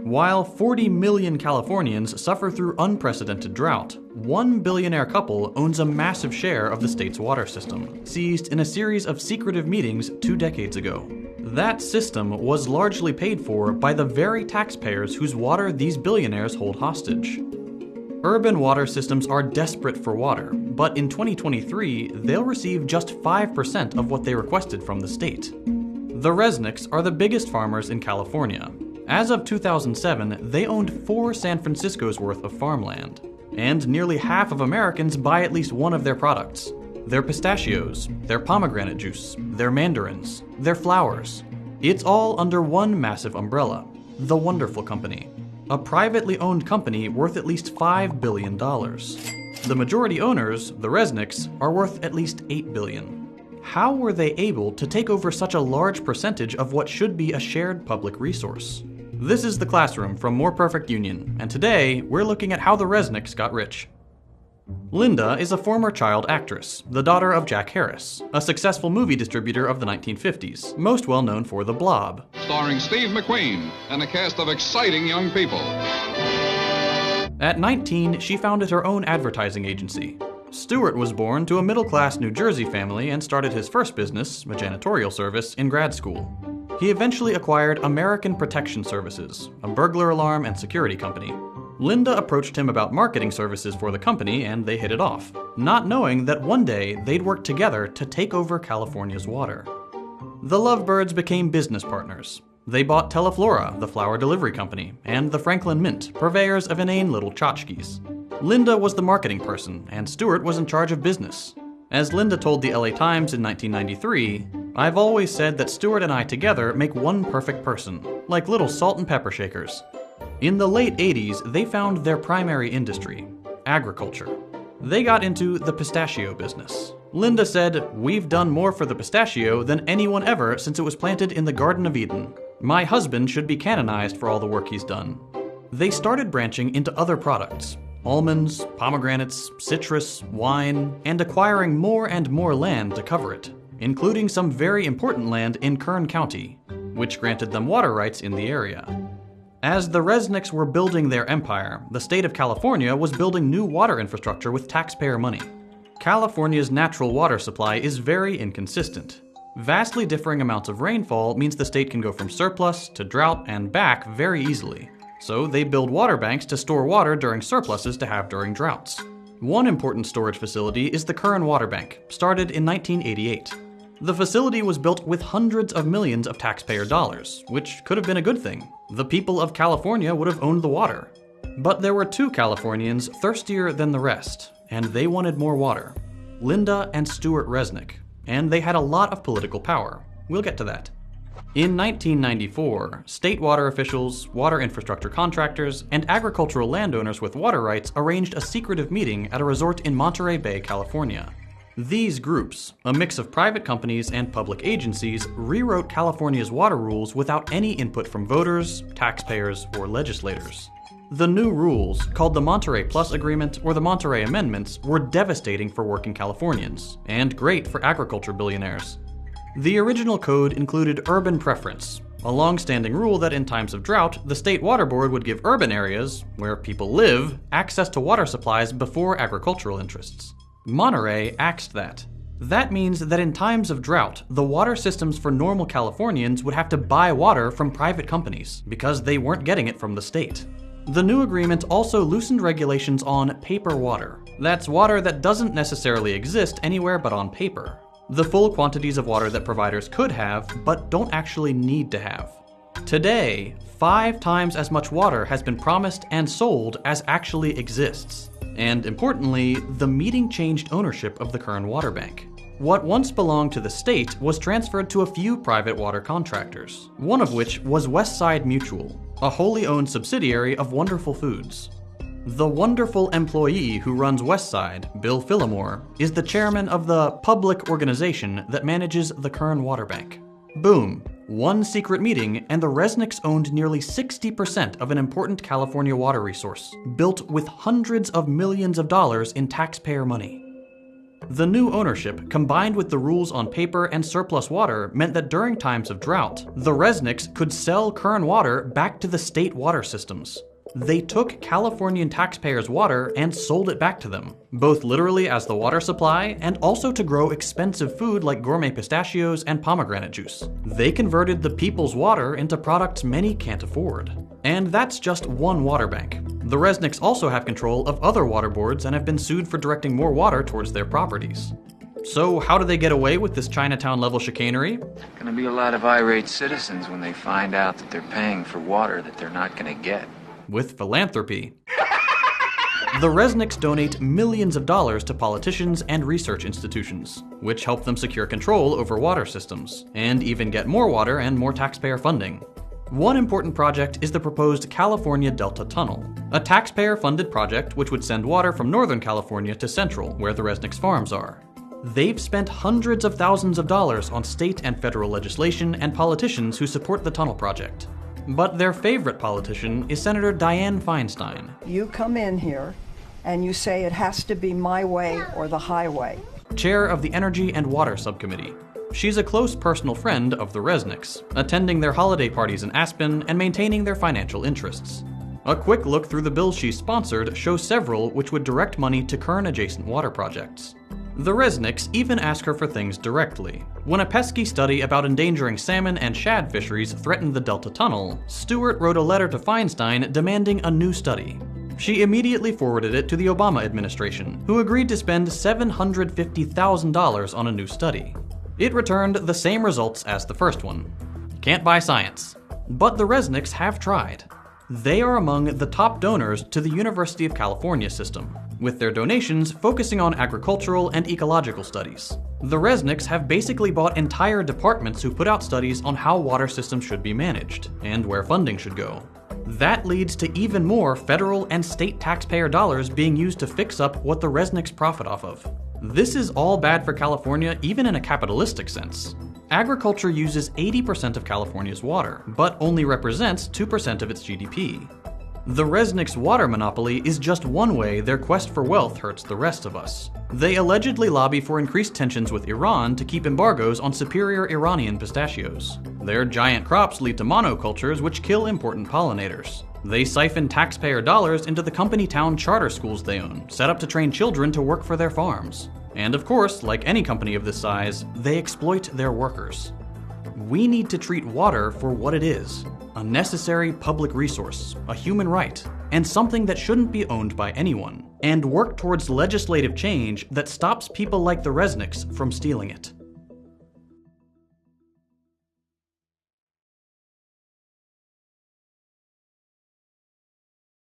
While 40 million Californians suffer through unprecedented drought, one billionaire couple owns a massive share of the state's water system, seized in a series of secretive meetings 2 decades ago. That system was largely paid for by the very taxpayers whose water these billionaires hold hostage. Urban water systems are desperate for water, but in 2023, they'll receive just 5% of what they requested from the state. The Resnicks are the biggest farmers in California. As of 2007, they owned 4 San Francisco's worth of farmland. And nearly half of Americans buy at least one of their products. Their pistachios, their pomegranate juice, their mandarins, their flowers. It's all under one massive umbrella, the Wonderful Company, a privately owned company worth at least $5 billion. The majority owners, the Resnicks, are worth at least $8 billion. How were they able to take over such a large percentage of what should be a shared public resource? This is The Classroom from More Perfect Union, and today we're looking at how the Resnicks got rich. Linda is a former child actress, the daughter of Jack Harris, a successful movie distributor of the 1950s, most well known for The Blob. Starring Steve McQueen and a cast of exciting young people. At 19, she founded her own advertising agency. Stewart was born to a middle-class New Jersey family and started his first business, a janitorial service, in grad school. He eventually acquired American Protection Services, a burglar alarm and security company. Linda approached him about marketing services for the company, and they hit it off, not knowing that one day they'd work together to take over California's water. The Lovebirds became business partners. They bought Teleflora, the flower delivery company, and the Franklin Mint, purveyors of inane little tchotchkes. Linda was the marketing person, and Stewart was in charge of business. As Linda told the LA Times in 1993, "I've always said that Stewart and I together make one perfect person, like little salt and pepper shakers." In the late 80s, they found their primary industry, agriculture. They got into the pistachio business. Linda said, "We've done more for the pistachio than anyone ever since it was planted in the Garden of Eden. My husband should be canonized for all the work he's done." They started branching into other products. Almonds, pomegranates, citrus, wine, and acquiring more and more land to cover it, including some very important land in Kern County, which granted them water rights in the area. As the Resnicks were building their empire, the state of California was building new water infrastructure with taxpayer money. California's natural water supply is very inconsistent. Vastly differing amounts of rainfall means the state can go from surplus to drought and back very easily. So they build water banks to store water during surpluses to have during droughts. One important storage facility is the Kern Water Bank, started in 1988. The facility was built with hundreds of millions of taxpayer dollars, which could have been a good thing. The people of California would have owned the water. But there were 2 Californians thirstier than the rest, and they wanted more water. Linda and Stewart Resnick, and they had a lot of political power. We'll get to that. In 1994, state water officials, water infrastructure contractors, and agricultural landowners with water rights arranged a secretive meeting at a resort in Monterey Bay, California. These groups, a mix of private companies and public agencies, rewrote California's water rules without any input from voters, taxpayers, or legislators. The new rules, called the Monterey Plus Agreement or the Monterey Amendments, were devastating for working Californians, and great for agriculture billionaires. The original code included urban preference, a long-standing rule that in times of drought, the state water board would give urban areas, where people live, access to water supplies before agricultural interests. Monterey axed that. That means that in times of drought, the water systems for normal Californians would have to buy water from private companies, because they weren't getting it from the state. The new agreement also loosened regulations on paper water. That's water that doesn't necessarily exist anywhere but on paper. The full quantities of water that providers could have, but don't actually need to have. Today, 5 times as much water has been promised and sold as actually exists. And importantly, the meeting changed ownership of the Kern Water Bank. What once belonged to the state was transferred to a few private water contractors, one of which was Westside Mutual, a wholly owned subsidiary of Wonderful Foods. The wonderful employee who runs Westside, Bill Phillimore, is the chairman of the public organization that manages the Kern Water Bank. Boom. One secret meeting, and the Resnicks owned nearly 60% of an important California water resource, built with hundreds of millions of dollars in taxpayer money. The new ownership, combined with the rules on paper and surplus water, meant that during times of drought, the Resnicks could sell Kern water back to the state water systems. They took Californian taxpayers' water and sold it back to them, both literally as the water supply and also to grow expensive food like gourmet pistachios and pomegranate juice. They converted the people's water into products many can't afford. And that's just one water bank. The Resnicks also have control of other water boards and have been sued for directing more water towards their properties. So how do they get away with this Chinatown-level chicanery? Gonna be a lot of irate citizens when they find out that they're paying for water that they're not gonna get. With philanthropy. The Resnicks donate millions of dollars to politicians and research institutions, which help them secure control over water systems, and even get more water and more taxpayer funding. One important project is the proposed California Delta Tunnel, a taxpayer-funded project which would send water from Northern California to Central, where the Resnicks farms are. They've spent hundreds of thousands of dollars on state and federal legislation and politicians who support the tunnel project. But their favorite politician is Senator Dianne Feinstein. You come in here and you say it has to be my way or the highway. Chair of the Energy and Water Subcommittee. She's a close personal friend of the Resnicks, attending their holiday parties in Aspen and maintaining their financial interests. A quick look through the bills she sponsored shows several which would direct money to Kern-adjacent water projects. The Resnicks even ask her for things directly. When a pesky study about endangering salmon and shad fisheries threatened the Delta Tunnel, Stewart wrote a letter to Feinstein demanding a new study. She immediately forwarded it to the Obama administration, who agreed to spend $750,000 on a new study. It returned the same results as the first one. Can't buy science. But the Resnicks have tried. They are among the top donors to the University of California system, with their donations focusing on agricultural and ecological studies. The Resnicks have basically bought entire departments who put out studies on how water systems should be managed, and where funding should go. That leads to even more federal and state taxpayer dollars being used to fix up what the Resnicks profit off of. This is all bad for California, even in a capitalistic sense. Agriculture uses 80% of California's water, but only represents 2% of its GDP. The Resnicks' water monopoly is just one way their quest for wealth hurts the rest of us. They allegedly lobby for increased tensions with Iran to keep embargoes on superior Iranian pistachios. Their giant crops lead to monocultures which kill important pollinators. They siphon taxpayer dollars into the company town charter schools they own, set up to train children to work for their farms. And of course, like any company of this size, they exploit their workers. We need to treat water for what it is: a necessary public resource, a human right, and something that shouldn't be owned by anyone, and work towards legislative change that stops people like the Resnicks from stealing it.